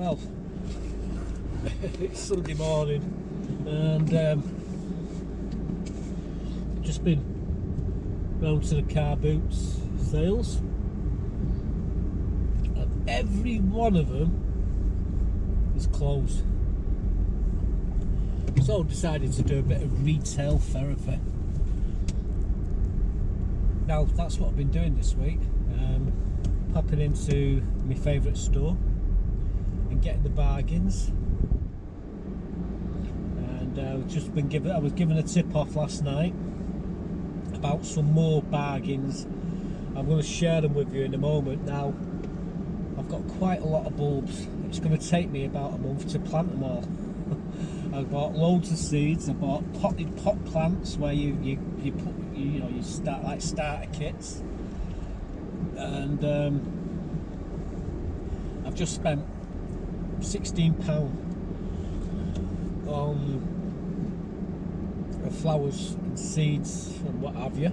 Well, it's Sunday morning and just been round to the car boots sales, and every one of them is closed. So I decided to do a bit of retail therapy. Now that's what I've been doing this week, popping into my favourite store and getting the bargains. And I was given a tip off last night about some more bargains. I'm going to share them with you in a moment. Now I've got quite a lot of bulbs. It's going to take me about a month to plant them all. I bought loads of seeds. I bought potted pot plants where you start like starter kits, and I've just spent £16 on flowers and seeds and what have you.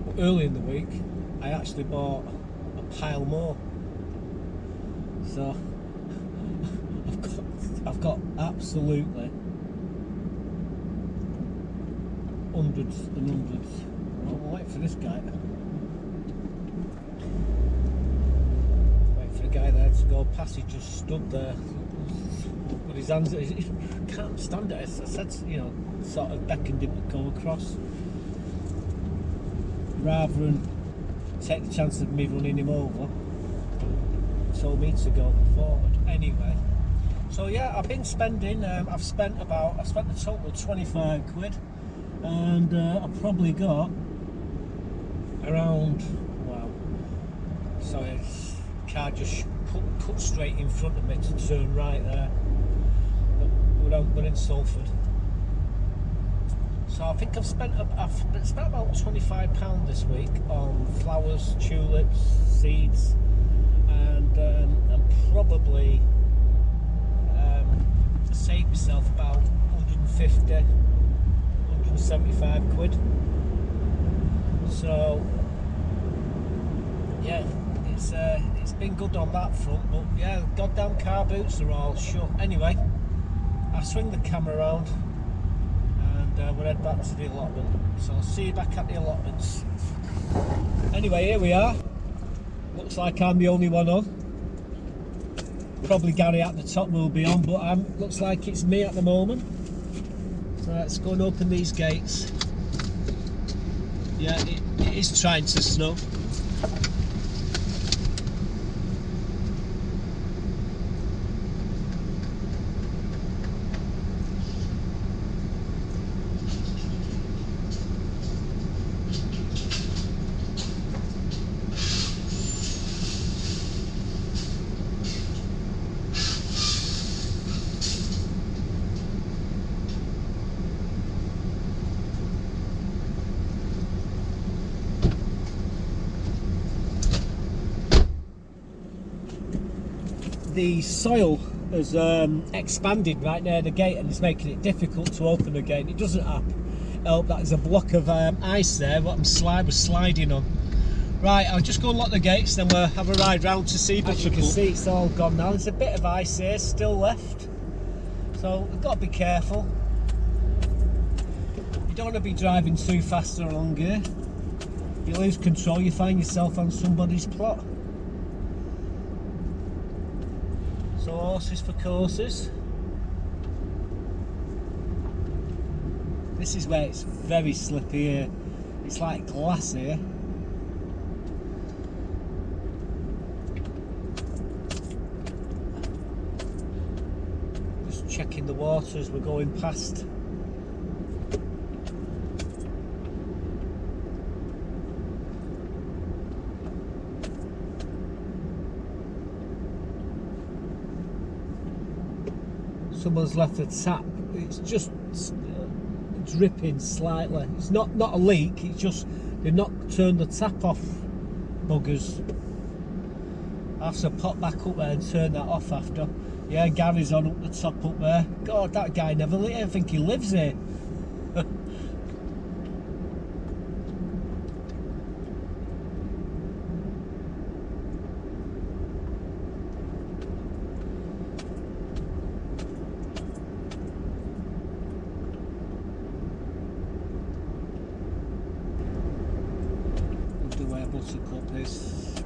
But early in the week I actually bought a pile more, so I've got absolutely hundreds and hundreds. I'm waiting for this guy. Waiting for the guy there to go past. He just stood there with his hands. He can't stand it. I said, sort of beckoned him to go across, rather than take the chance of me running him over. He told me to go forward. Anyway, so yeah, I've been spending. I've spent a total of 25 quid. And I've probably got around, sorry, the car just cut straight in front of me to turn right there, but we're in Salford. So I think I've spent about £25 this week on flowers, tulips, seeds, and probably saved myself about 175 quid. So yeah, it's been good on that front, but yeah, goddamn car boots are all shut. Anyway, I swing the camera around and we'll head back to the allotment. So I'll see you back at the allotments. Anyway, here we are. Looks like I'm the only one on. Probably Gary at the top will be on, but looks like it's me at the moment. So let's go and open these gates. Yeah, it is trying to snow. The soil has expanded right near the gate and it's making it difficult to open the gate. It doesn't help that there's a block of ice there what was sliding on. Right, I'll just go and lock the gates, then we'll have a ride round to see. As you can see, it's all gone now. There's a bit of ice here still left, so we've got to be careful. You don't want to be driving too fast along here. You lose control, you find yourself on somebody's plot. So horses for courses. This is where it's very slippy here. It's like glass here. Just checking the water as we're going past. Someone's left a tap. It's just dripping slightly. It's not a leak. It's just they've not turned the tap off. Buggers. I have to pop back up there and turn that off after. Yeah, Gary's on up the top up there. God, that guy never lit. I think he lives here.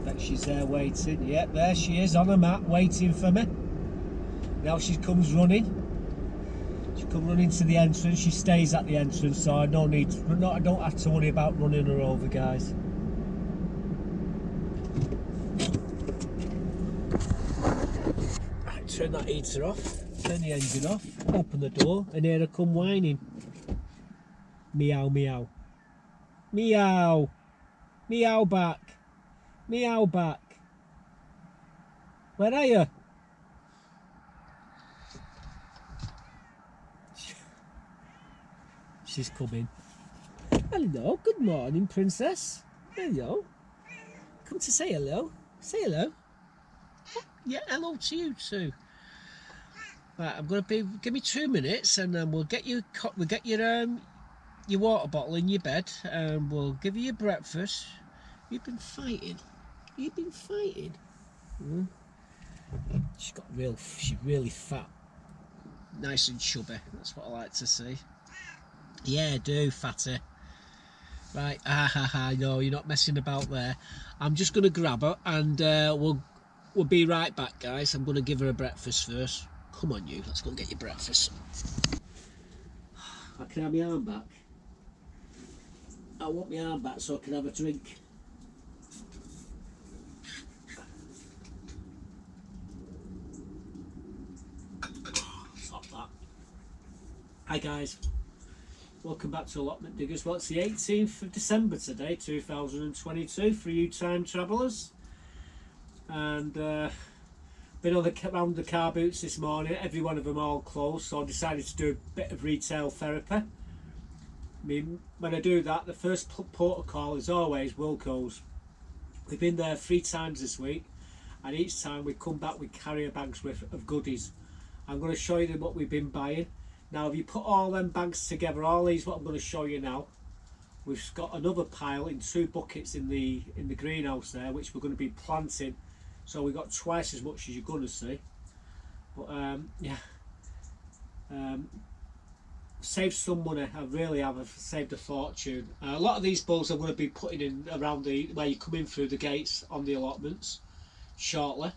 Bet she's there waiting. Yep, there she is on the mat waiting for me. Now she comes running. She comes running to the entrance. She stays at the entrance, so I don't have to worry about running her over, guys. Right, turn that heater off. Turn the engine off. Open the door, and here I come whining. Meow, meow. Meow. Meow back. Meow back. Where are you? She's coming. Hello, good morning, princess. Hello. Come to say hello. Say hello. Yeah, hello to you too. Right, I'm gonna be. Give me 2 minutes, and then we'll get your water bottle in your bed, and we'll give you your breakfast. You've been fighting. You've been fighting. She's really fat, nice and chubby. That's what I like to see. Yeah, do, fatty. Right, no, you're not messing about there. I'm just gonna grab her, and we'll be right back, guys. I'm gonna give her a breakfast first. Come on, you. Let's go and get your breakfast. I can have my arm back. I want my arm back so I can have a drink. Stop that. Hi guys, welcome back to Allotment Diggers. Well, it's the 18th of December today, 2022, for you time travellers. And been around the car boots this morning. Every one of them all closed, so I decided to do a bit of retail therapy. I mean, when I do that, the first port of call is always Wilko's. We've been there 3 times this week, and each time we come back with carrier bags of goodies. I'm going to show you what we've been buying. Now, if you put all them bags together, all these what I'm going to show you now, we've got another pile in 2 buckets in the greenhouse there, which we're going to be planting. So we've got twice as much as you're going to see. But yeah. Saved some money. I really have. I've saved a fortune. A lot of these bulbs I'm going to be putting in around where you come in through the gates on the allotments shortly,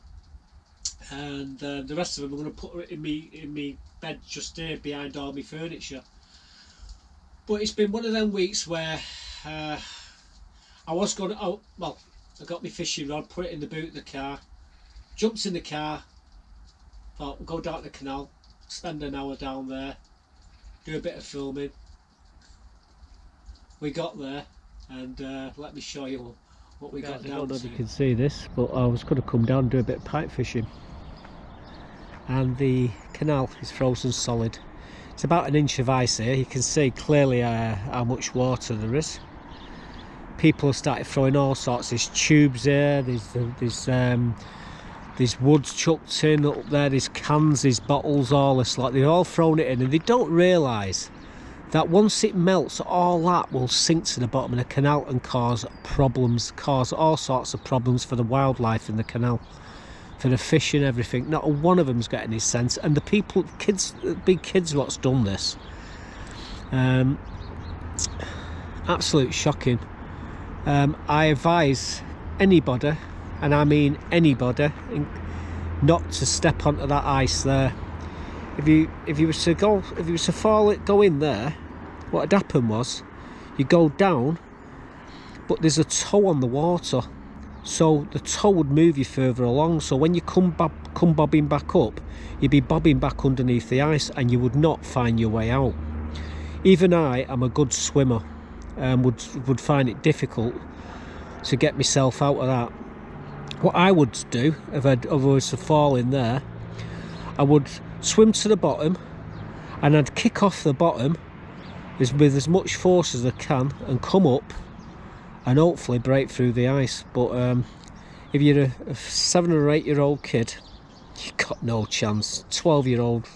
and the rest of them I'm going to put in me bed just here behind all my furniture. But it's been one of them weeks where I was going to, well, I got my fishing rod, put it in the boot of the car, jumped in the car, thought we'll go down the canal, spend an hour down there, do a bit of filming. We got there, and let me show you what we got down to. I don't know if you can see this, but I was going to come down and do a bit of pipe fishing, and the canal is frozen solid. It's about 1 inch of ice here. You can see clearly how much water there is. People have started throwing all sorts. There's tubes here, there's woods chucked in up there, there's cans, there's bottles, all this, like they've all thrown it in, and they don't realise that once it melts, all that will sink to the bottom of the canal and cause problems, cause all sorts of problems for the wildlife in the canal, for the fish and everything. Not one of them's got any sense, and the people, big kids what's done this. Absolute shocking. I advise anybody, and I mean anybody, not to step onto that ice there. If you was to go in there, what had happened was you go down, but there's a toe on the water, so the toe would move you further along. So when you come bobbing back up, you'd be bobbing back underneath the ice, and you would not find your way out. Even I am a good swimmer, and would find it difficult to get myself out of that. What I would do if I was to fall in there, I would swim to the bottom, and I'd kick off the bottom with as much force as I can and come up and hopefully break through the ice. But if you're a 7 or 8 year old kid, you've got no chance. 12-year-old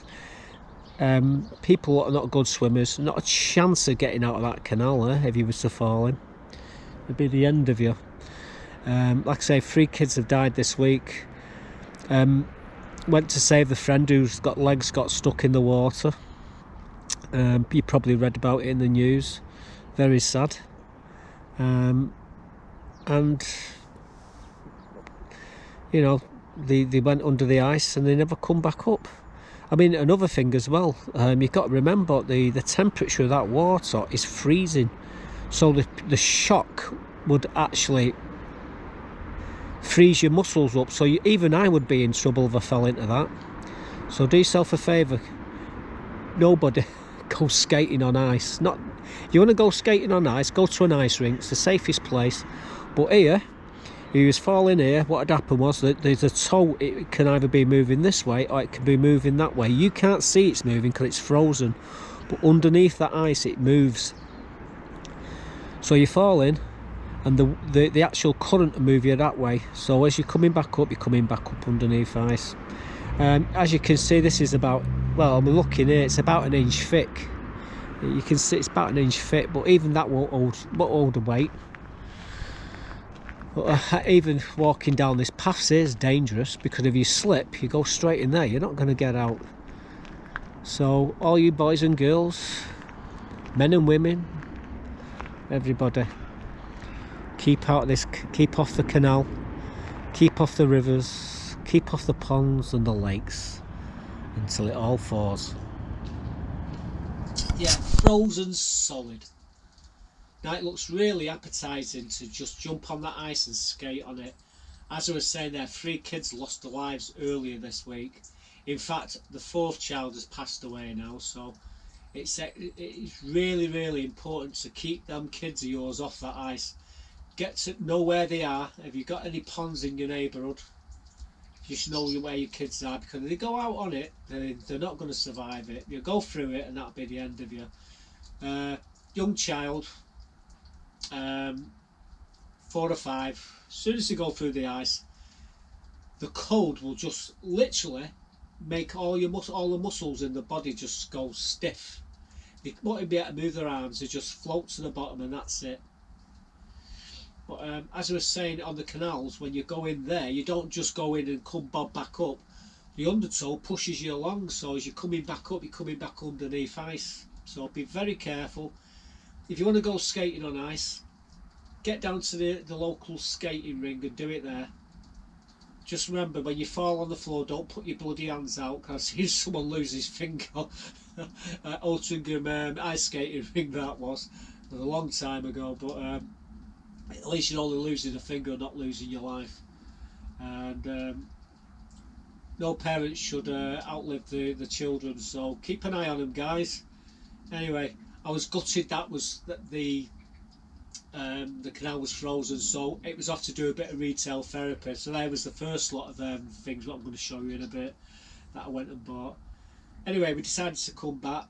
people are not good swimmers, not a chance of getting out of that canal if you was to fall in. It'd be the end of you. Like I say, 3 kids have died this week. Went to save the friend whose legs got stuck in the water. You probably read about it in the news. Very sad. And you know, they went under the ice and they never come back up. I mean, another thing as well, you've got to remember the temperature of that water is freezing, so the shock would actually freeze your muscles up. So even I would be in trouble if I fell into that. So do yourself a favour, nobody go skating on ice. Not, you want to go skating on ice, go to an ice rink, it's the safest place. But here, he was falling here, what had happened was that there's a toe, it can either be moving this way or it can be moving that way. You can't see it's moving because it's frozen, but underneath that ice it moves. So you're falling and the actual current will move you that way. So as you're coming back up, you're coming back up underneath ice. As you can see, this is about, well, I'm looking here, it's about 1 inch thick. You can see it's about 1 inch thick, but even that won't hold the weight. But even walking down this path here is dangerous, because if you slip, you go straight in there, you're not going to get out. So all you boys and girls, men and women, everybody, keep out of this, keep off the canal, keep off the rivers, keep off the ponds and the lakes until it all thaws. Yeah, frozen solid. Now it looks really appetising to just jump on that ice and skate on it. As I was saying there, 3 kids lost their lives earlier this week. In fact, the 4th child has passed away now, so it's really, really important to keep them kids of yours off that ice. Get to know where they are. If you've got any ponds in your neighbourhood, you should know where your kids are, because if they go out on it, they're not going to survive it. You go through it and that'll be the end of you. Young child, 4 or 5, as soon as they go through the ice, the cold will just literally make all the muscles in the body just go stiff. They won't be able to move their arms, they just float to the bottom and that's it. But as I was saying, on the canals, when you go in there, you don't just go in and come bob back up. The undertow pushes you along, so as you're coming back up, you're coming back underneath ice. So be very careful. If you want to go skating on ice, get down to the local skating ring and do it there. Just remember, when you fall on the floor, don't put your bloody hands out, because I've seen someone lose his finger at Altrincham ice skating ring, that was a long time ago. But at least you're only losing a finger, not losing your life. And no parents should outlive the children, so keep an eye on them, guys. Anyway, I was gutted that the canal was frozen, so it was off to do a bit of retail therapy. So there was the first lot of things what I'm going to show you in a bit that I went and bought. Anyway, we decided to come back.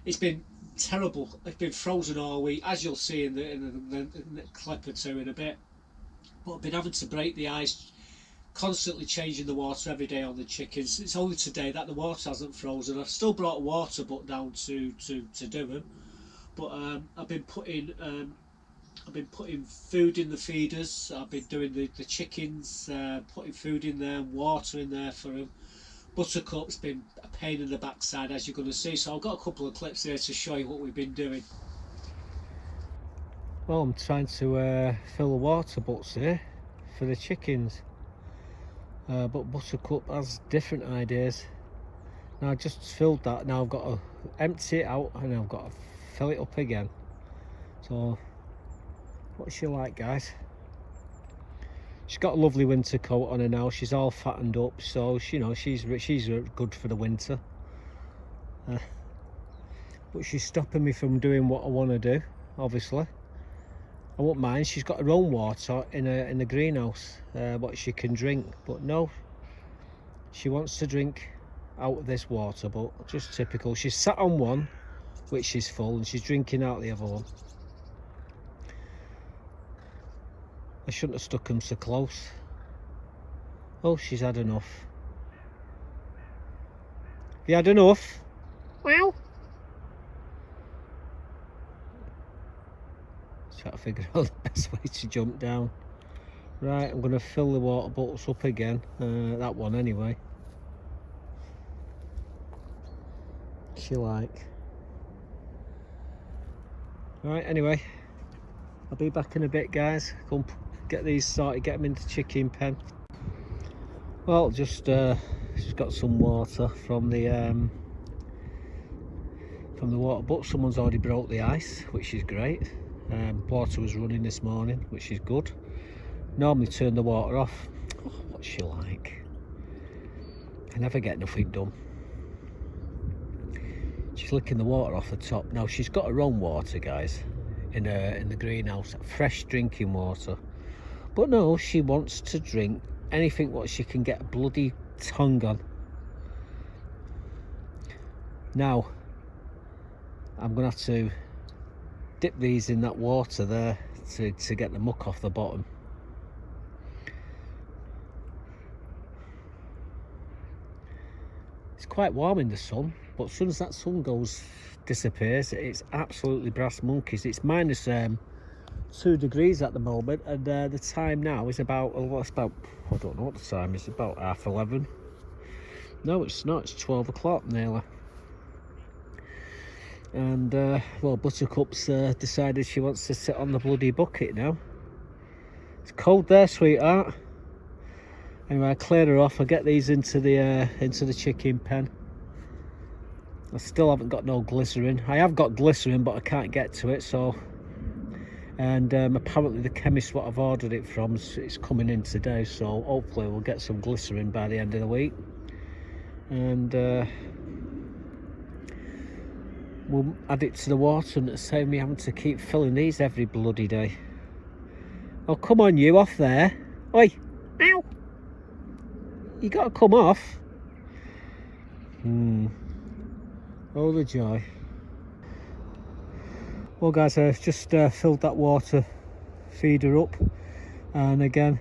It's been terrible. It's been frozen all week, as you'll see in the clip or two in a bit. But I've been having to break the ice, constantly changing the water every day on the chickens. It's only today that the water hasn't frozen. I've still brought a water butt down to do them. But I've been putting food in the feeders. I've been doing the chickens, putting food in there, water in there for them. Buttercup's been a pain in the backside, as you're going to see. So I've got a couple of clips here to show you what we've been doing. Well, I'm trying to fill the water butts here for the chickens. But Buttercup has different ideas. Now I just filled that. Now I've got to empty it out and I've got to fill it up again. So what's she like, guys? She's got a lovely winter coat on her now. She's all fattened up, so you know she's good for the winter. But she's stopping me from doing what I want to do. Obviously, I won't mind. She's got her own water in the greenhouse, what she can drink. But no, she wants to drink out of this water. But just typical. She's sat on one, which is full, and she's drinking out the other one. I shouldn't have stuck them so close. Oh, she's had enough. Have you had enough? Wow. Try to figure out the best way to jump down. Right, I'm going to fill the water bottles up again. That one anyway. She like. Right, anyway. I'll be back in a bit, guys. Come get these sorted, get them into chicken pen. Well, just got some water from the water, but someone's already broke the ice, which is great. Water was running this morning, which is good. Normally turn the water off. Oh, what's she like? I never get nothing done. She's licking the water off the top. Now she's got her own water, guys, in the greenhouse, fresh drinking water. But no, she wants to drink anything what she can get a bloody tongue on. Now I'm gonna have to dip these in that water there to get the muck off the bottom. It's quite warm in the sun, but as soon as that sun disappears, it's absolutely brass monkeys. It's minus 2 degrees at the moment, and the time now is about, oh, it's about, I don't know what the time is, about 11:30. No, it's not, it's 12 o'clock nearly. And well, Buttercup's decided she wants to sit on the bloody bucket now. It's cold there, sweetheart. Anyway, I clear her off. I get these into the chicken pen. I still haven't got no glycerin. I have got glycerin, but I can't get to it. So, and apparently the chemist what I've ordered it from, it's coming in today. So hopefully we'll get some glycerin by the end of the week. And we'll add it to the water, and it'll save me having to keep filling these every bloody day. Oh, come on, you off there. Oi, ow. You gotta come off. Oh, the joy. Well, guys, I've just filled that water feeder up, and again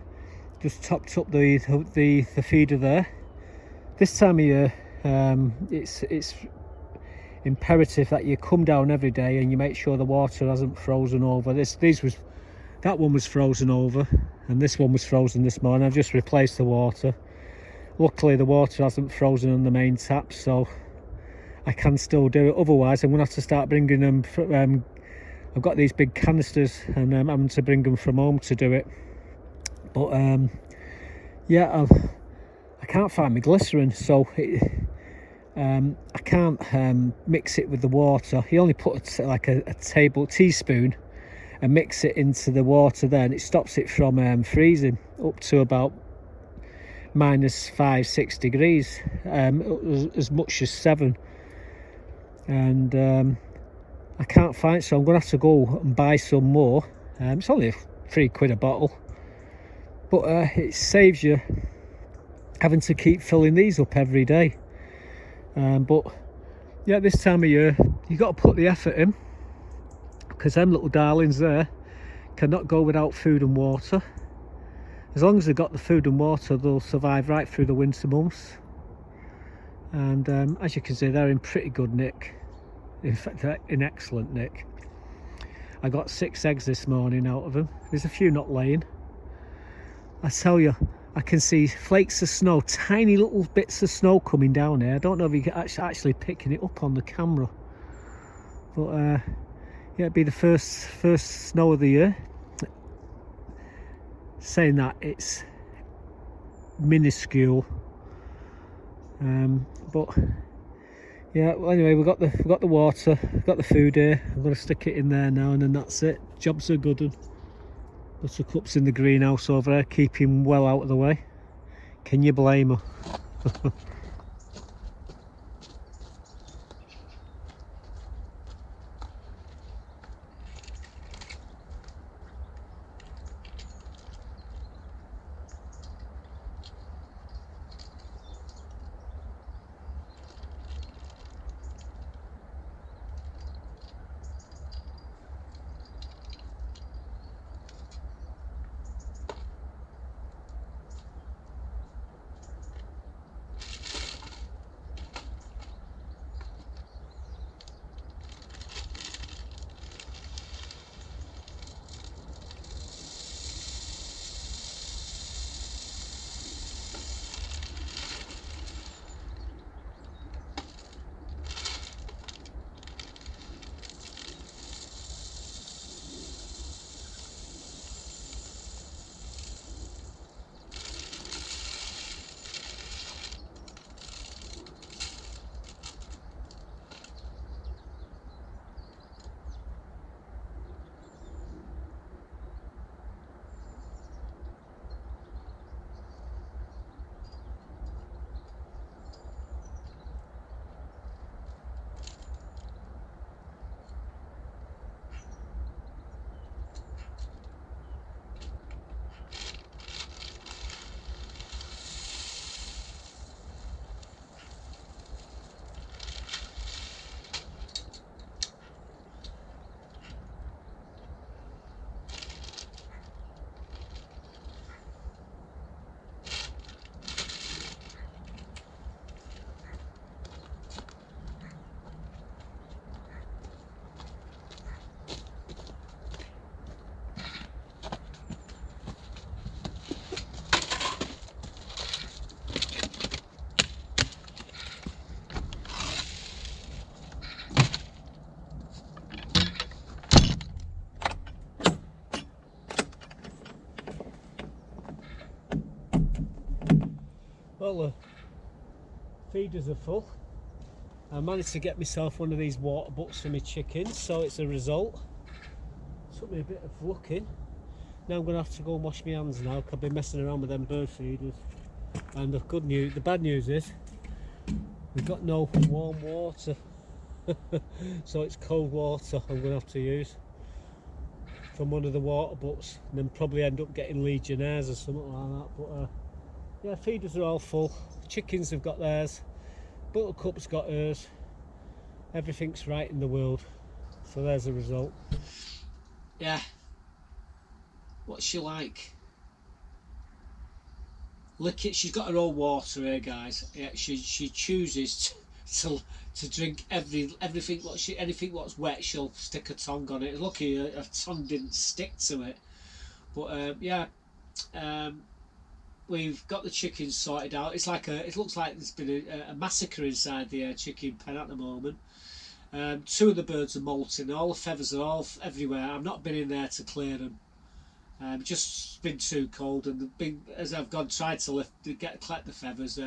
just topped up the feeder there. This time of year, it's imperative that you come down every day and you make sure the water hasn't frozen over. That one was frozen over, and this one was frozen this morning. I've just replaced the water. Luckily the water hasn't frozen on the main tap, so I can still do it. Otherwise I'm gonna have to start bringing them I've got these big canisters, and I'm having to bring them from home to do it. But yeah, I can't find my glycerin, so I can't mix it with the water. You only put like a teaspoon and mix it into the water there, and it stops it from freezing up to about minus 5-6 degrees, as much as 7. And I can't find it, so I'm gonna have to go and buy some more. It's only £3 a bottle, but it saves you having to keep filling these up every day. But yeah, this time of year you got to put the effort in, because them little darlings there cannot go without food and water. As long as they've got the food and water, they'll survive right through the winter months. And as you can see, they're in pretty good nick. In fact, they're in excellent nick. I got 6 eggs this morning out of them. There's a few not laying. I tell you, I can see flakes of snow, tiny little bits of snow coming down here. I don't know if you can actually picking it up on the camera. But yeah, it'd be the first snow of the year. Saying that, it's minuscule, but yeah. Well, anyway, we've got the water, we've got the food here. I'm going to stick it in there now, and then that's it. Job's a good one. Buttercup's in the greenhouse over there, keeping well out of the way. Can you blame her? Well, the feeders are full. I managed to get myself one of these water butts for my chickens, so it's a result. Took me a bit of looking. Now I'm going to have to go and wash my hands now, because I've been messing around with them bird feeders. And the bad news is, we've got no warm water. So it's cold water I'm going to have to use from one of the water butts, and then probably end up getting Legionnaires or something like that. But yeah, feeders are all full. Chickens have got theirs. Buttercup's got hers. Everything's right in the world. So there's the result. Yeah. What's she like? Lick it. She's got her own water here, guys. Yeah, she chooses to drink anything what's wet. She'll stick her tongue on it. Lucky her tongue didn't stick to it. But yeah, we've got the chickens sorted out. It looks like there's been a massacre inside the chicken pen at the moment. Two of the birds are molting. All the feathers are all everywhere. I've not been in there to clear them. Just been too cold, and as I've tried to collect the feathers,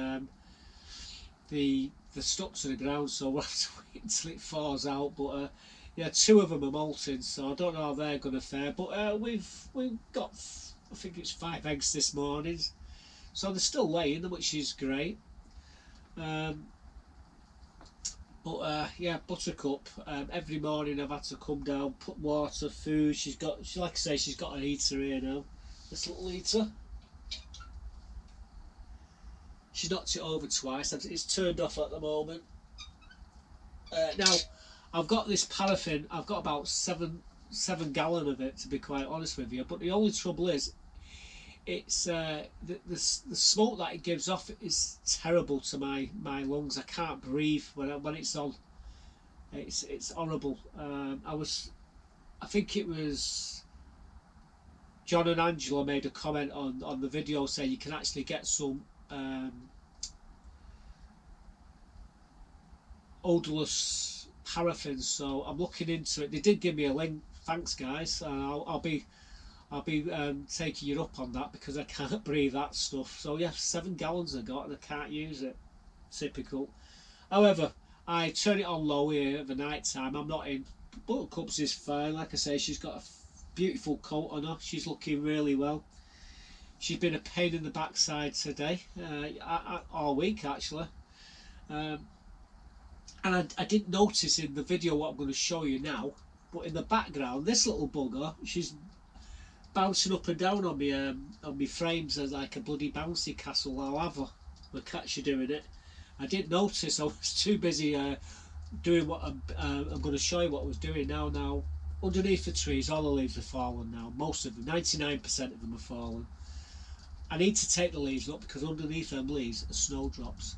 the stuck to the ground, so we'll have to wait until it thaws out. But yeah, two of them are molting, so I don't know how they're going to fare. But we've got, I think it's 5 eggs this morning, so they're still laying, which is great. But yeah, Buttercup, every morning I've had to come down, put water, food. Like I say, she's got an eater here now, this little eater. She knocked it over twice. It's turned off at the moment. Now, I've got this paraffin. I've got about seven gallon of it, to be quite honest with you. But the only trouble is, it's the smoke that it gives off is terrible to my lungs. I can't breathe when it's on. It's horrible. I think it was John and Angela made a comment on the video saying you can actually get some odorless paraffin. So I'm looking into it. They did give me a link. Thanks, guys. I'll be taking you up on that, because I can't breathe that stuff. So yeah, 7 gallons I got, and I can't use it. Typical. However, I turn it on low here at the night time. I'm not in. Buttercups is fine. Like I say, she's got a beautiful coat on her. She's looking really well. She's been a pain in the backside today, all week actually. And I didn't notice in the video what I'm going to show you now, but in the background, this little bugger, she's bouncing up and down on me frames as like a bloody bouncy castle. I'll have her. I'll catch you doing it. I didn't notice. I was too busy doing what I'm going to show you what I was doing now. Now, underneath the trees, all the leaves are fallen now. Most of them, 99% of them are fallen. I need to take the leaves up, because underneath them leaves are snowdrops.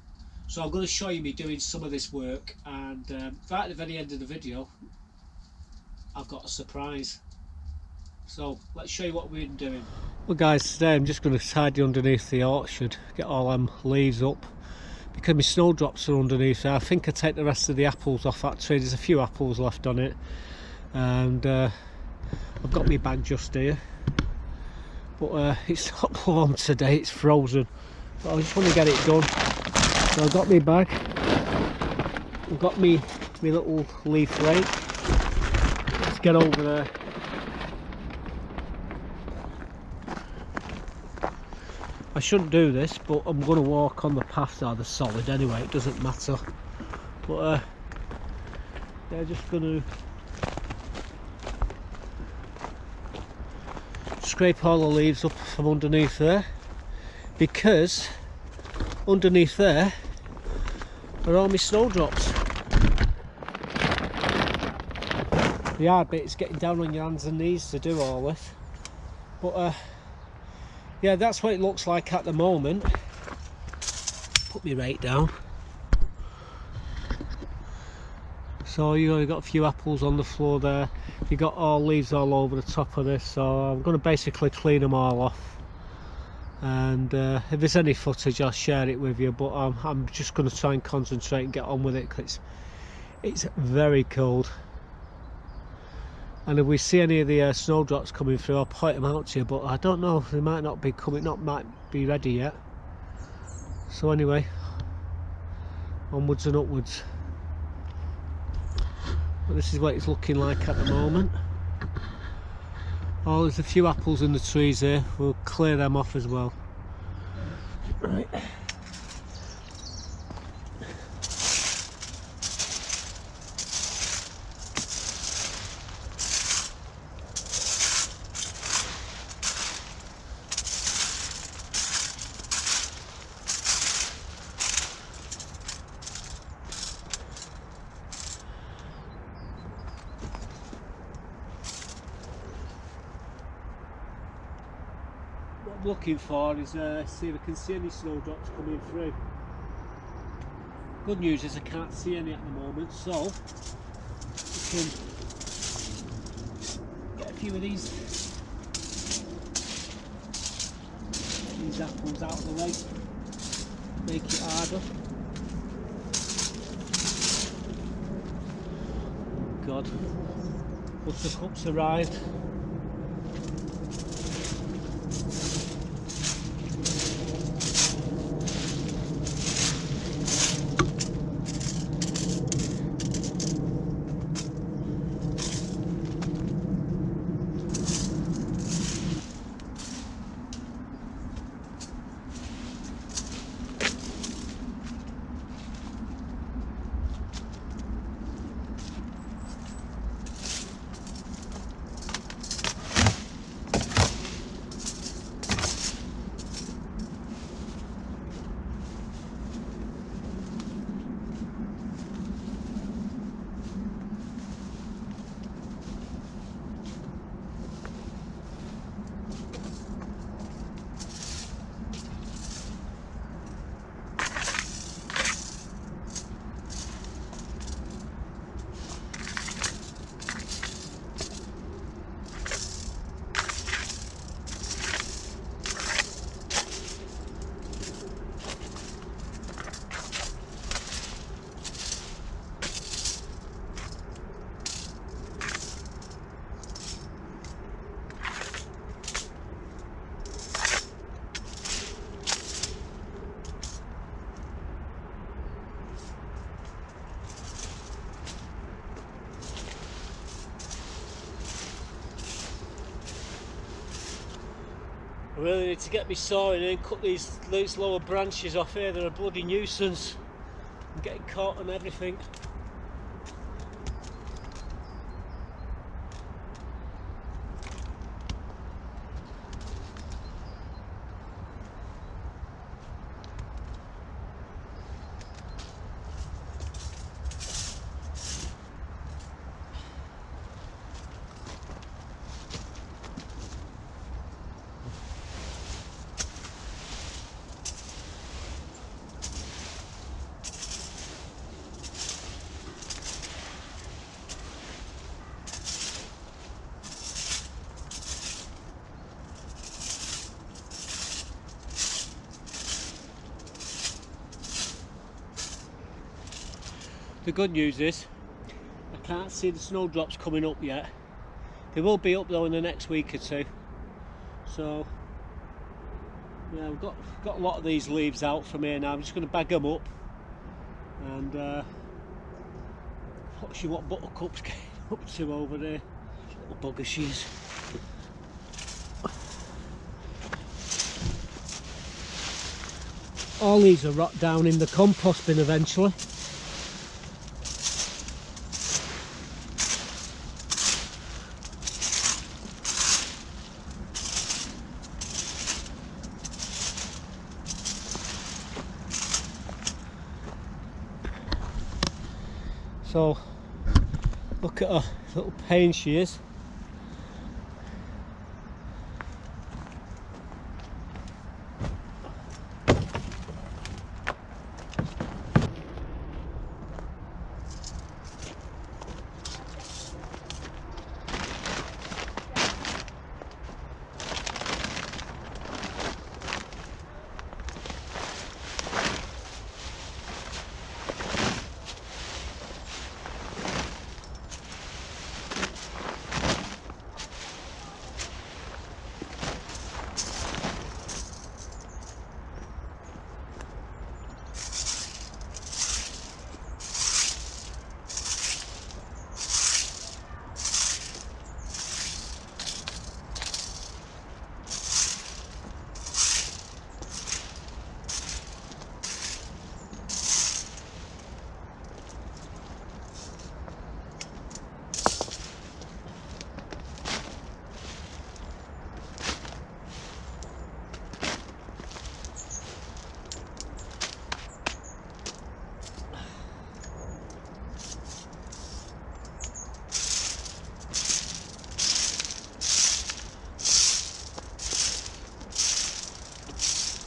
So I'm going to show you me doing some of this work, and right at the very end of the video, I've got a surprise. So let's show you what we've been doing. Well guys, today I'm just going to tidy underneath the orchard, get all them leaves up, because my snowdrops are underneath there. I think I take the rest of the apples off that tree. There's a few apples left on it, and I've got my bag just here, but it's not warm today, it's frozen, but I just want to get it done. So I've got my bag, I've got my little leaf rake. Let's get over there. I shouldn't do this, but I'm going to walk on the path now. They're solid anyway, it doesn't matter. But yeah, just going to scrape all the leaves up from underneath there, because underneath there are all my snowdrops. The hard bit is getting down on your hands and knees to do all this. But yeah, that's what it looks like at the moment. Put me rake down. So you've got a few apples on the floor there. You've got all leaves all over the top of this. So I'm going to basically clean them all off. And if there's any footage, I'll share it with you. But I'm just going to try and concentrate and get on with it, because it's very cold. And if we see any of the snowdrops coming through, I'll point them out to you, but I don't know, they might not be coming, might be ready yet. So anyway, onwards and upwards. But this is what it's looking like at the moment. Oh, there's a few apples in the trees here. We'll clear them off as well. Right. What I'm looking for is see if I can see any snowdrops coming through. Good news is I can't see any at the moment, so we can get a few of these apples out of the way, make it harder. God, buttercups arrived. I really need to get me sawing and cut these lower branches off here. They're a bloody nuisance. I'm getting caught on everything. The good news is I can't see the snowdrops coming up yet. They will be up though in the next week or two. So yeah, we've got a lot of these leaves out from here now. I'm just going to bag them up and watch you what Buttercup's getting up to over there. Little bugger she is. All these will rot down in the compost bin eventually. So look at her little pain she is.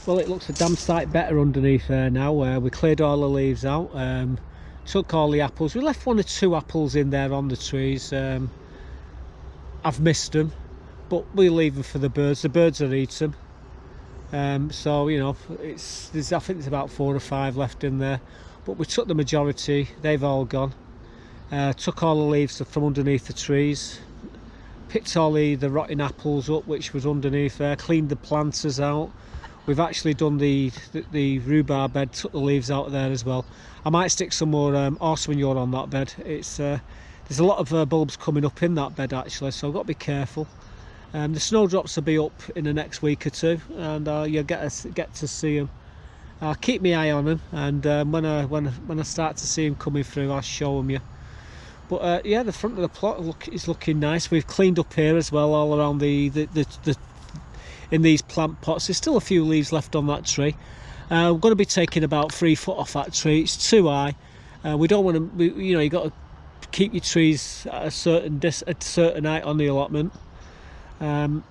Well, it looks a damn sight better underneath there now. We cleared all the leaves out, took all the apples. We left 1 or 2 apples in there on the trees. I've missed them, but we leave them for the birds. The birds will eat them. So you know, I think there's about 4 or 5 left in there, but we took the majority. They've all gone. Took all the leaves from underneath the trees, picked all the rotting apples up which was underneath there, cleaned the planters out. We've actually done the rhubarb bed, took the leaves out of there as well. I might stick some more horse manure on that bed. It's there's a lot of bulbs coming up in that bed actually, so I've got to be careful. The snowdrops will be up in the next week or 2, and you'll get to see them. I'll keep my eye on them, and when I start to see them coming through, I'll show them you. But yeah, the front of the plot is looking nice. We've cleaned up here as well, all around the in these plant pots. There's still a few leaves left on that tree. I'm going to be taking about 3 foot off that tree. It's too high. We don't want to. You know, you got to keep your trees at a certain height on the allotment. Yeah,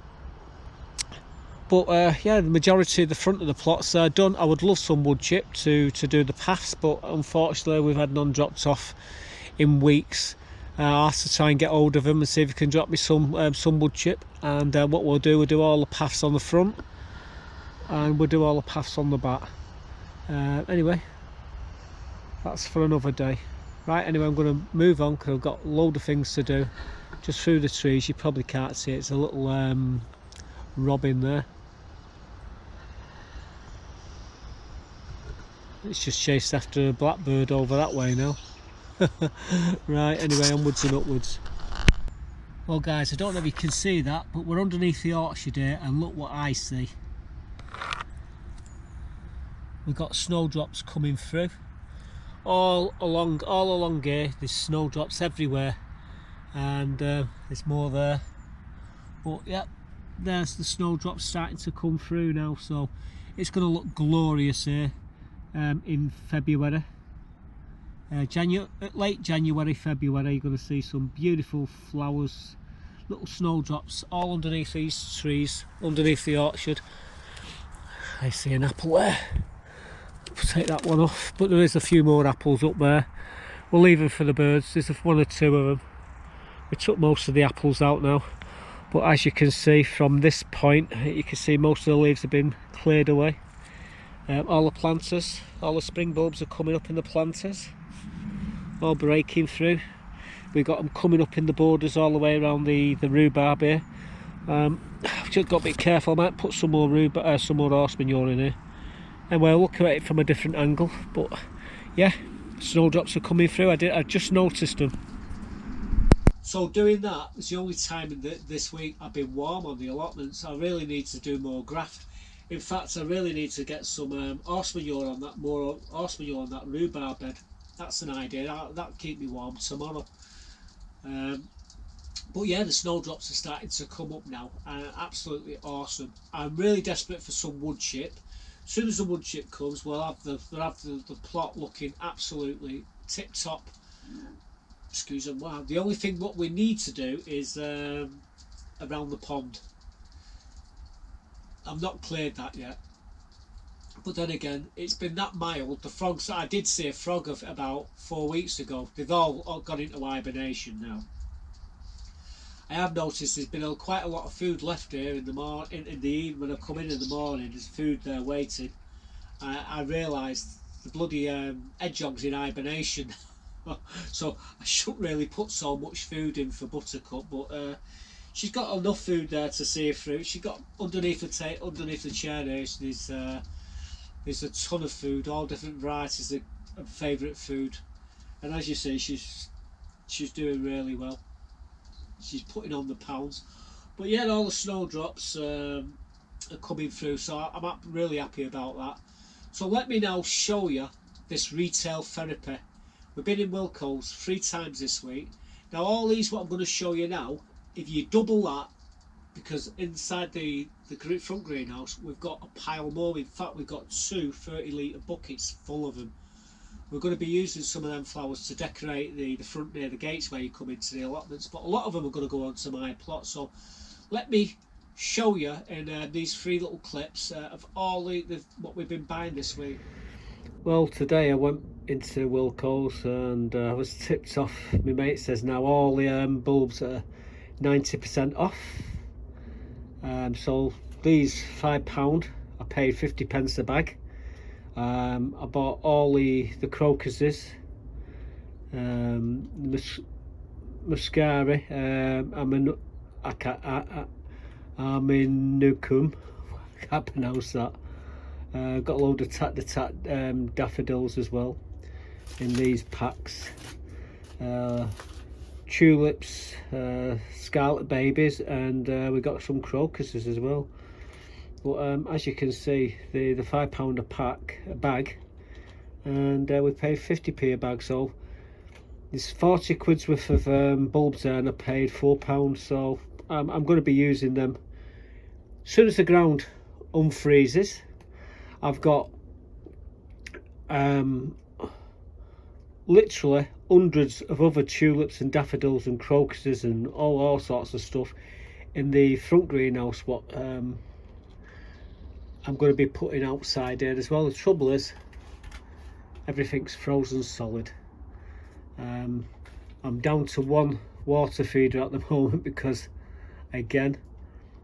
the majority of the front of the plots are done. I would love some wood chip to do the paths, but unfortunately we've had none dropped off in weeks. I'll have to try and get hold of them and see if you can drop me some wood chip. And what we'll do all the paths on the front, and we'll do all the paths on the back. Anyway, that's for another day. Right, anyway, I'm going to move on because I've got a load of things to do. Just through the trees, you probably can't see it. It's a little robin there. It's just chased after a blackbird over that way now. Right, anyway, onwards and upwards. Well guys, I don't know if you can see that, but we're underneath the orchard here, and look what I see. We've got snowdrops coming through. All along here, there's snowdrops everywhere, and there's more there. But yeah, there's the snowdrops starting to come through now, so it's going to look glorious here in February. Late January, February, you're going to see some beautiful flowers, little snowdrops all underneath these trees, underneath the orchard. I see an apple there. Take that one off, but there is a few more apples up there. We'll leave them for the birds. There's 1 or 2 of them. We took most of the apples out now, but as you can see from this point, you can see most of the leaves have been cleared away. All the planters, all the spring bulbs are coming up in the planters, all breaking through. We've got them coming up in the borders all the way around the rhubarb here. Just got to be careful. I might put some more horse manure in here, and we'll look at it from a different angle. But yeah, snowdrops are coming through. I just noticed them. So doing that is the only time in this week I've been warm on the allotments. I really need to do more graft. In fact, I really need to get some horse manure on that, more horse manure on that rhubarb bed. That's an idea. That'll keep me warm tomorrow. But yeah, the snowdrops are starting to come up now, and absolutely awesome. I'm really desperate for some wood chip. As soon as the wood chip comes, we'll have the plot looking absolutely tip top. Excuse me. Wow. The only thing what we need to do is around the pond. I've not cleared that yet. But then again, it's been that mild. The frogs, I did see a frog of about 4 weeks ago. They've all gone into hibernation now. I have noticed there's been quite a lot of food left here in the evening. When I come in the morning, there's food there waiting. I realised the bloody hedgehog's in hibernation. So I shouldn't really put so much food in for Buttercup, but she's got enough food there to see her through. She got underneath the chair there. There's a ton of food, all different varieties of favourite food, and as you see, she's doing really well. She's putting on the pounds. But yeah, all the snowdrops are coming through, so I'm really happy about that. So let me now show you this retail therapy. We've been in Wilco's 3 times this week. Now all these what I'm going to show you now, if you double that, because inside the front greenhouse we've got a pile more. In fact, we've got 2 30-litre buckets full of them. We're going to be using some of them flowers to decorate the front near the gates where you come into the allotments, but a lot of them are going to go onto my plot. So let me show you in these 3 little clips of all what we've been buying this week. Well, today I went into Wilko's and I was tipped off. My mate says now all the bulbs are 90% off. So these £5, I paid 50p a bag. I bought all the crocuses, mascara, Arminucum, I can't pronounce that. Got a load of daffodils as well in these packs. Tulips, scarlet babies, and we got some crocuses as well. But as you can see, the £5 a bag, and we paid 50p a bag. So there's 40 quid's worth of bulbs there, and I paid £4. So I'm going to be using them as soon as the ground unfreezes. I've got literally hundreds of other tulips and daffodils and crocuses and all sorts of stuff in the front greenhouse, what I'm going to be putting outside here as well. The trouble is everything's frozen solid. I'm down to 1 water feeder at the moment because again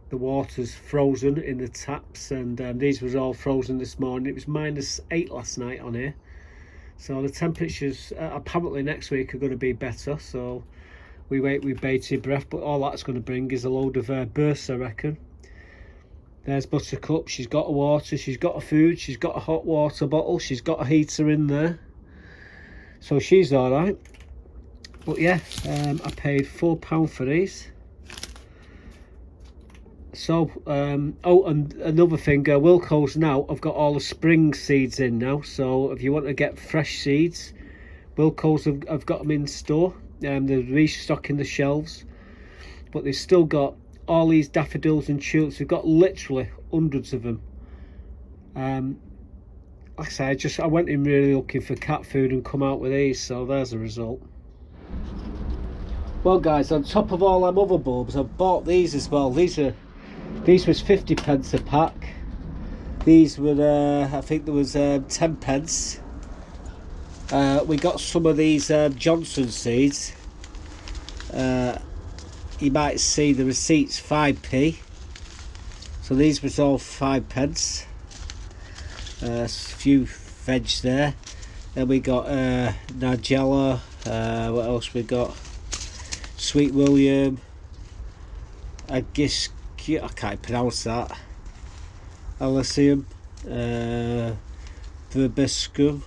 the water's frozen in the taps, and these was all frozen this morning. It was -8 last night on here, so the temperatures apparently next week are going to be better, so we wait with bated breath. But all that's going to bring is a load of bursts, I reckon. There's Buttercup. She's got a water, she's got a food, she's got a hot water bottle, she's got a heater in there, so she's all right. But yeah, I paid £4 for these. So oh, and another thing, Wilko's now I've got all the spring seeds in now, so if you want to get fresh seeds, Wilko's have got them in store. They're restocking the shelves, but they've still got all these daffodils and tulips. We've got literally hundreds of them. Like I say, I went in really looking for cat food and come out with these, so there's the result. Well guys, on top of all them other bulbs, I've bought these as well. These was 50p a pack. These were I think there was 10p. We got some of these Johnson seeds. You might see the receipts 5p, so these was all 5p. A few veg there. Then we got Nigella. What else we got? Sweet William, I can't pronounce that. Elysium, Verbiscum,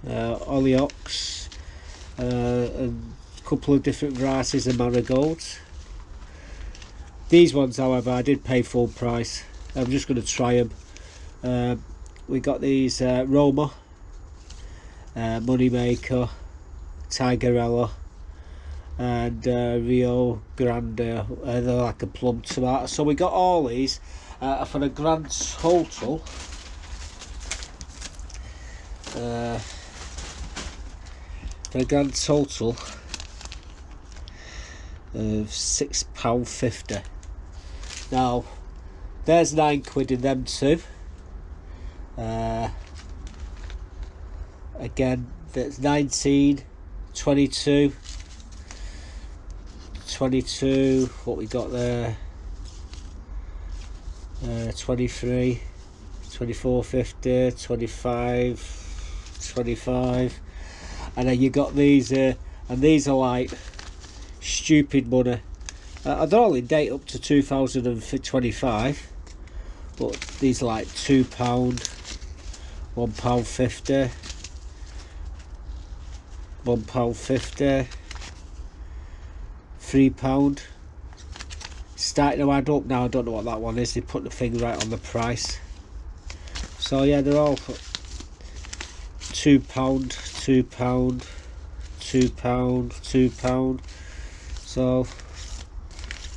Oleox, and a couple of different varieties of marigolds. These ones, however, I did pay full price. I'm just going to try them. We got these Roma, Moneymaker, Tigerella, and Rio Grande. They're like a plum tomato. So we got all these for a grand total of £6.50. Now there's 9 quid in them two. Again, that's 19, 22, 22, what we got there, 23, 24.50, 25, 25, and then you got these and these are like stupid money. They're all in date up to 2025, but these are like £2, £1.50, £1.50, £3. Starting to add up now. I don't know what that one is. They put the thing right on the price. So yeah, they're all £2, £2, £2, £2. So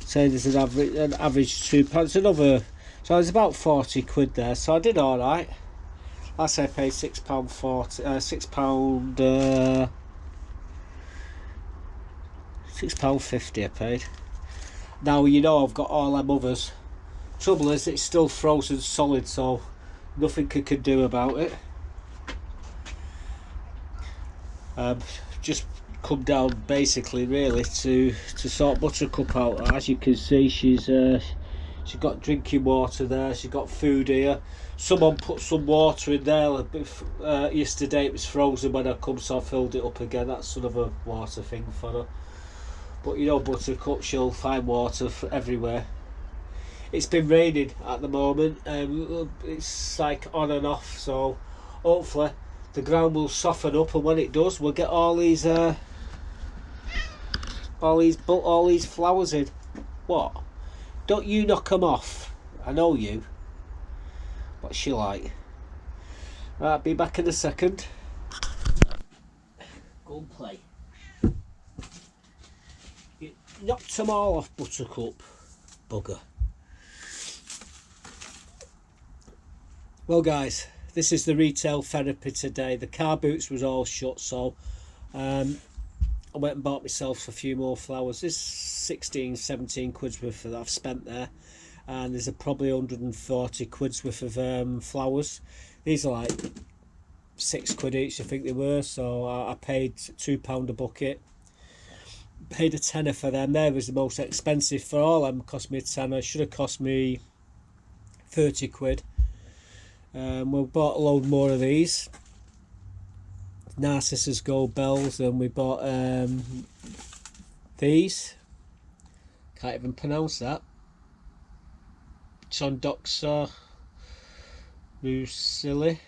say there's an average £2. It's another. So there's about 40 quid there. So I did all right. I say I paid £6.40, £6.50 I paid. Now you know I've got all them others Trouble is, it's still frozen solid, so nothing I can do about it. Just come down basically really to sort Buttercup out. As you can see, she's got drinking water there, she's got food here. Someone put some water in there yesterday. It was frozen when I come, so I filled it up again. That's sort of a water thing for her. But you know, Buttercup, she'll find water everywhere. It's been raining at the moment. It's like on and off, so hopefully the ground will soften up, and when it does, we'll get all these flowers in. What? Don't you knock them off? I know you. What's she like? Right, be back in a second. Go and play. You knocked them all off, Buttercup. Bugger. Well guys, this is the retail therapy today. The car boots was all shut, so I went and bought myself a few more flowers. There's 16-17 quid's worth that I've spent there, and there's probably 140 quid's worth of flowers. These are like £6 each, I think they were, so I paid £2 a bucket. Paid a tenner for them. There was the most expensive for all of them. Cost me a tenner. Should have cost me 30 quid. We bought a load more of these Narcissus Gold Bells, and we bought these, can't even pronounce that, Chondoxa Lucili,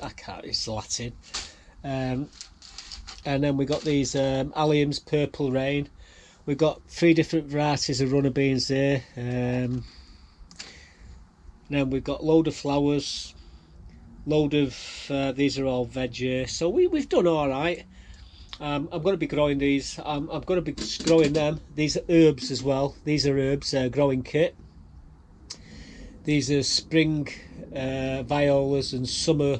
I can't, it's Latin. And then we got these Allium's Purple Rain. We've got 3 different varieties of runner beans there. Then we've got load of flowers, load of these are all veg, so we've done all right. I'm going to be growing these. I'm going to be growing them. These are herbs as well. These are herbs growing kit. These are spring violas and summer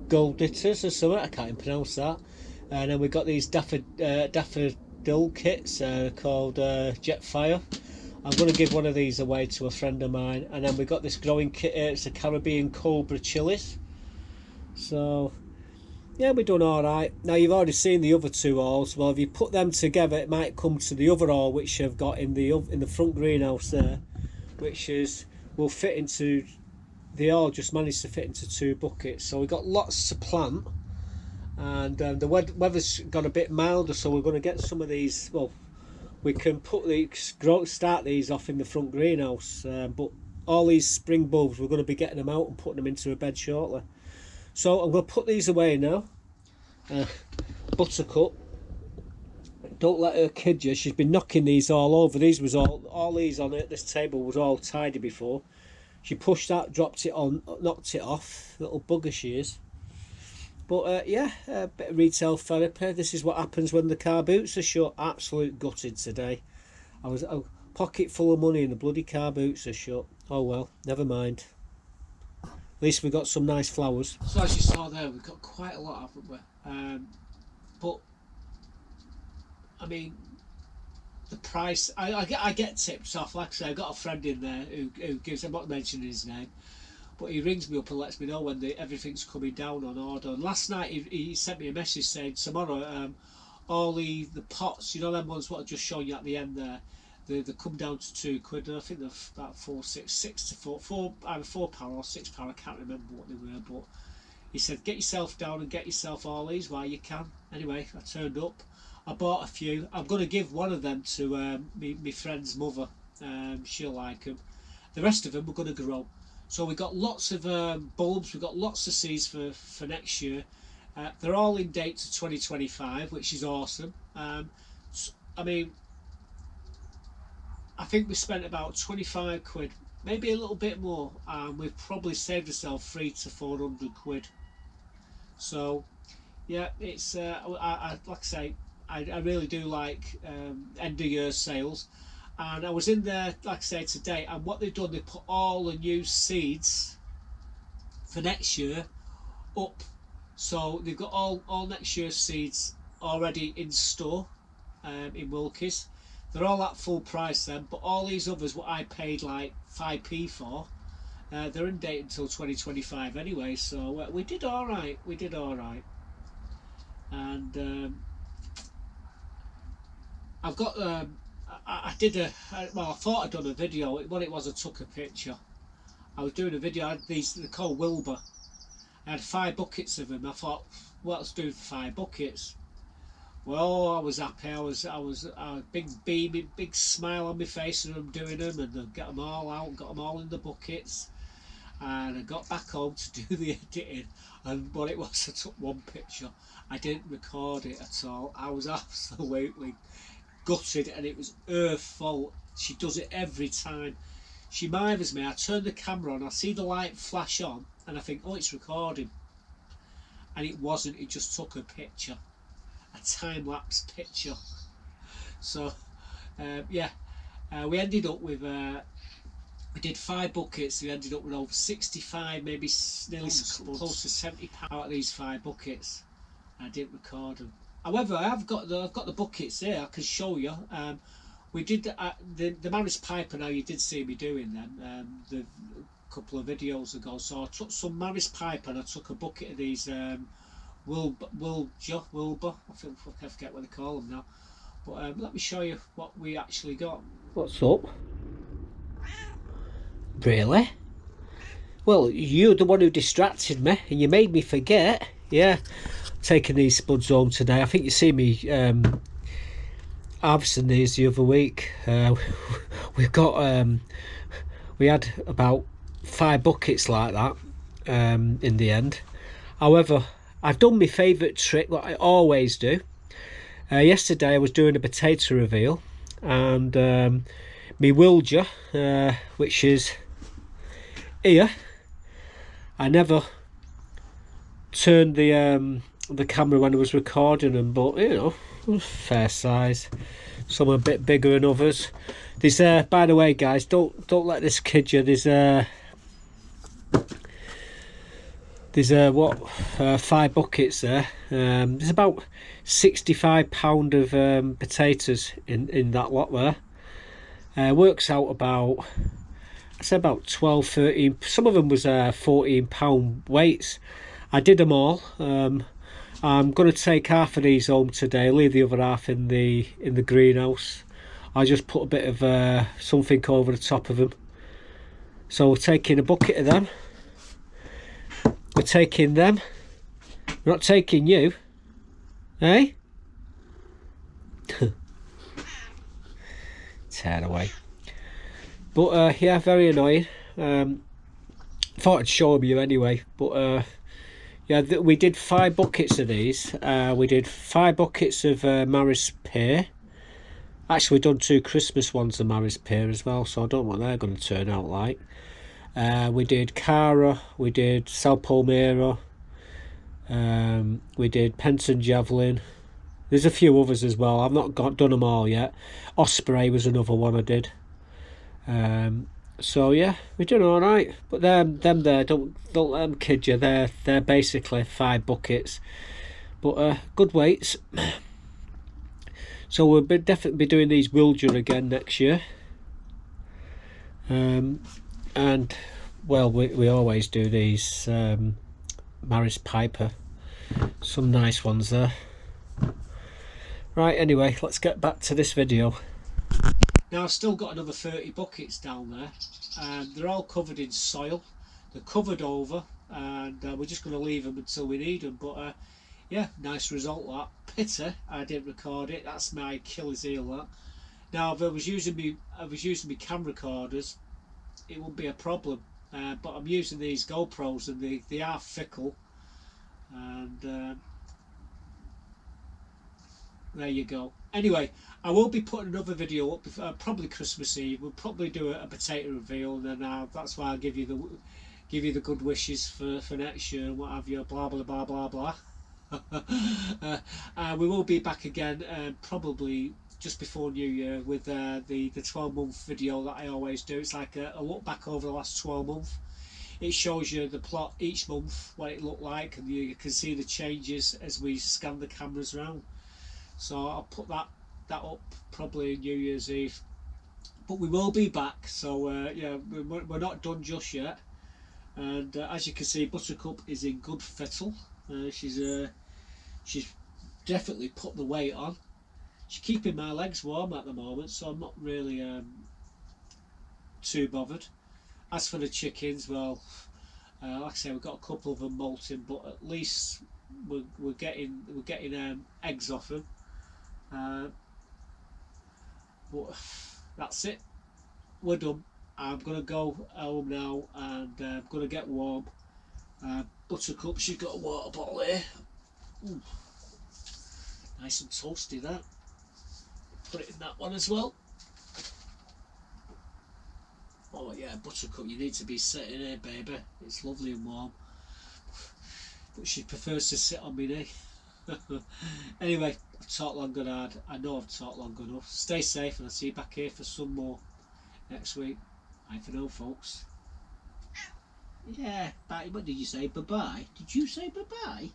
golditas or something. I can't even pronounce that. And then we've got these daffodil kits called Jetfire. I'm going to give one of these away to a friend of mine. And then we've got this growing kit here. It's a Caribbean Cobra Chilies. So yeah, we're done all right. Now you've already seen the other 2 hauls. Well, if you put them together, it might come to the other haul which I've got in the front greenhouse there, which will fit into. They all just managed to fit into 2 buckets. So we've got lots to plant, and the weather's got a bit milder, so we're going to get some of these. Well, we can start these off in the front greenhouse, but all these spring bulbs, we're going to be getting them out and putting them into a bed shortly. So I'm going to put these away now. Buttercup, don't let her kid you. She's been knocking these all over. These was all these on it. This table was all tidy before. She pushed that, dropped it on, knocked it off. Little bugger she is. But yeah, a bit of retail therapy. This is what happens when the car boots are shut. Absolute gutted today. I was a pocket full of money and the bloody car boots are shut. Oh well, never mind. At least we got some nice flowers. So as you saw there, we've got quite a lot, haven't we? But I mean, the price. I get tips off. Like I say, I've got a friend in there who gives. I'm not mentioning his name. But he rings me up and lets me know when everything's coming down on order. And last night he sent me a message saying tomorrow all the pots, you know them ones what I just shown you at the end there, they come down to £2. And I think they're about either £4 or £6. I can't remember what they were. But he said get yourself down and get yourself all these while you can. Anyway, I turned up. I bought a few. I'm going to give one of them to my friend's mother. She'll like them. The rest of them we're going to grow. So we've got lots of bulbs, we've got lots of seeds for next year. They're all in date to 2025, which is awesome. I mean, I think we spent about 25 quid, maybe a little bit more, and we've probably saved ourselves 300 to 400 quid. So yeah, it's like I say, I really do like end of year sales. And I was in there, like I say, today, and what they've done, they put all the new seeds for next year up. So they've got all next year's seeds already in store in Wilkies. they're all at full price then, but all these others what I paid like 5p for, they're in date until 2025 anyway, so we did alright, and I've got I did well, I thought I'd done a video. What it was, I took a picture. I was doing a video. I had these, they're called Wilbur. I had 5 buckets of them. I thought, what else do for 5 buckets? Well, I was happy. I was big beaming, big smile on my face, and I'm doing them, and I got them all out, got them all in the buckets, and I got back home to do the editing. And what it was, I took one picture. I didn't record it at all. I was absolutely gutted, and it was her fault. She does it every time. She mithers me. I turn the camera on, I see the light flash on, and I think, oh, it's recording, and it wasn't. It just took a picture, a time-lapse picture. So yeah, we ended up with we did 5 buckets. We ended up with over 65, maybe nearly close to 70 out of these 5 buckets. I didn't record them. However, I've got the buckets there. I can show you. We did the Maris Piper. Now, you did see me doing them the couple of videos ago. So I took some Maris Piper and I took a bucket of these Wilbur. I forget what they call them now. But let me show you what we actually got. What's up? Really? Well, you're the one who distracted me, and you made me forget. Yeah, taking these spuds home today. I think you see me harvesting these the other week. We've got we had about 5 buckets like that in the end. However, I've done my favourite trick, what I always do. Yesterday I was doing a potato reveal, and my wilger, which is here, I never turned the camera when I was recording them, but you know, fair size. Some are a bit bigger than others. There's by the way, guys, don't let this kid you. There's 5 buckets there. There's about 65 pound of potatoes in that lot there. Works out about, I'd say about 12, 13. Some of them was 14 pound weights. I did them all. I'm going to take half of these home today, leave the other half in the greenhouse. I just put a bit of something over the top of them. So we're taking a bucket of them. We're taking them. We're not taking you, eh? Tear away. But yeah, very annoying. Thought I'd show them you anyway. But yeah, we did 5 buckets of these. We did 5 buckets of Maris pear. Actually, we've done 2 Christmas ones of Maris pear as well, so I don't know what they're going to turn out like. We did Cara, we did Sal Palmera, we did Penton Javelin. There's a few others as well. I've not done them all yet. Osprey was another one I did. So yeah, we're doing all right. But them there, don't let them kid you. They're basically 5 buckets, but good weights. So we'll definitely be doing these wilger again next year. And well, we always do these Maris Piper. Some nice ones there. Right, anyway, let's get back to this video. Now I've still got another 30 buckets down there, and they're all covered in soil. They're covered over, and we're just going to leave them until we need them. But yeah, nice result that. Pity I didn't record it. That's my Achilles heel. That. Now if I was using my cam recorders, it wouldn't be a problem. But I'm using these GoPros, and they are fickle. And there you go. Anyway, I will be putting another video up probably Christmas Eve. We'll probably do a potato reveal, and then that's why I'll give you the good wishes for next year and what have you. Blah blah blah blah blah. We will be back again probably just before New Year with the 12-month video that I always do. It's like a look back over the last 12 months. It shows you the plot each month, what it looked like, and you can see the changes as we scan the cameras around. So I'll put that that up probably New Year's Eve. But we will be back, so yeah, we're not done just yet. And as you can see, Buttercup is in good fettle. She's definitely put the weight on. She's keeping my legs warm at the moment, so I'm not really too bothered. As for the chickens, well, like I say, we've got a couple of them molting, but at least we're getting eggs off them. But that's it. We're done. I'm gonna go home now, and I'm gonna get warm. Buttercup, she's got a water bottle here. Ooh, nice and toasty that. Put it in that one as well. Oh yeah, Buttercup, you need to be sitting here, baby. It's lovely and warm. But she prefers to sit on me knee. Anyway, I've talked long and hard. I know I've talked long enough. Stay safe, and I'll see you back here for some more next week. Bye for now, folks. Yeah, bye. What did you say? Bye-bye? Did you say bye-bye?